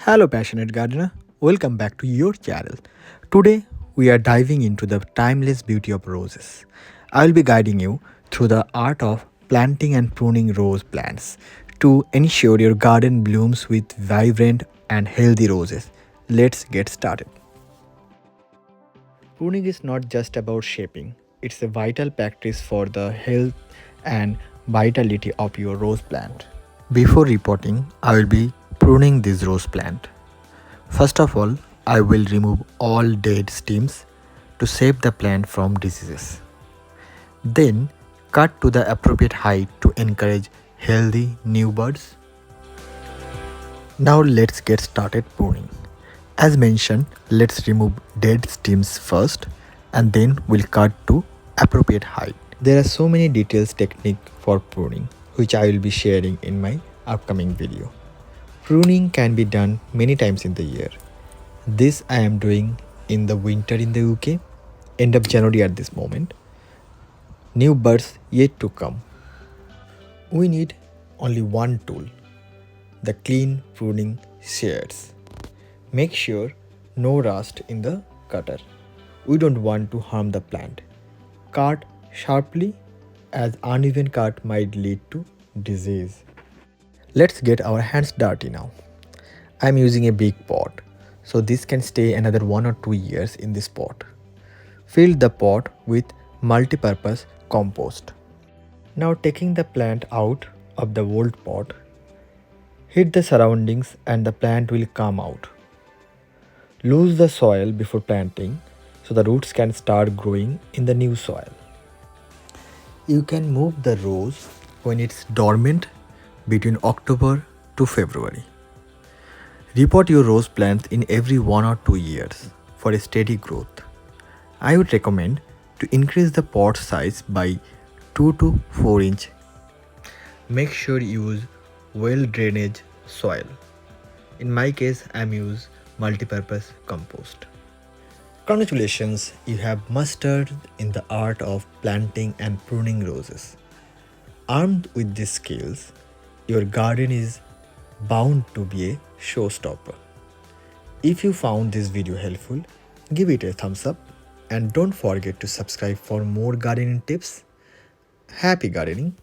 Hello, passionate gardener. Welcome back to your channel. Today, we are diving into the timeless beauty of roses. I will be guiding you through the art of planting and pruning rose plants to ensure your garden blooms with vibrant and healthy roses. Let's get started. Pruning is not just about shaping, it's a vital practice for the health and vitality of your rose plant. Before repotting, I will be pruning this rose plant. First of all, I will remove all dead stems to save the plant from diseases. Then, cut to the appropriate height to encourage healthy new buds. Now let's get started pruning. As mentioned, let's remove dead stems first and then we'll cut to appropriate height. There are so many details technique for pruning which I will be sharing in my upcoming video. Pruning can be done many times in the year. This I am doing in the winter in the UK, end of January at this moment. New buds yet to come. We need only one tool, the clean pruning shears. Make sure no rust in the cutter. We don't want to harm the plant. Cut sharply as uneven cut might lead to disease. Let's get our hands dirty now. I'm using a big pot, so this can stay another 1 or 2 years in this pot. Fill the pot with multi-purpose compost. Now taking the plant out of the old pot, hit the surroundings and the plant will come out. Lose the soil before planting so the roots can start growing in the new soil. You can move the rose when it's dormant between October to February. Repot your rose plants in every 1 or 2 years for a steady growth. I would recommend to increase the pot size by 2 to 4 inch. Make sure you use well drainage soil. In my case, I am use multi-purpose compost. Congratulations, you have mastered in the art of planting and pruning roses. Armed with these skills, your garden is bound to be a showstopper. If you found this video helpful, give it a thumbs up and don't forget to subscribe for more gardening tips. Happy gardening!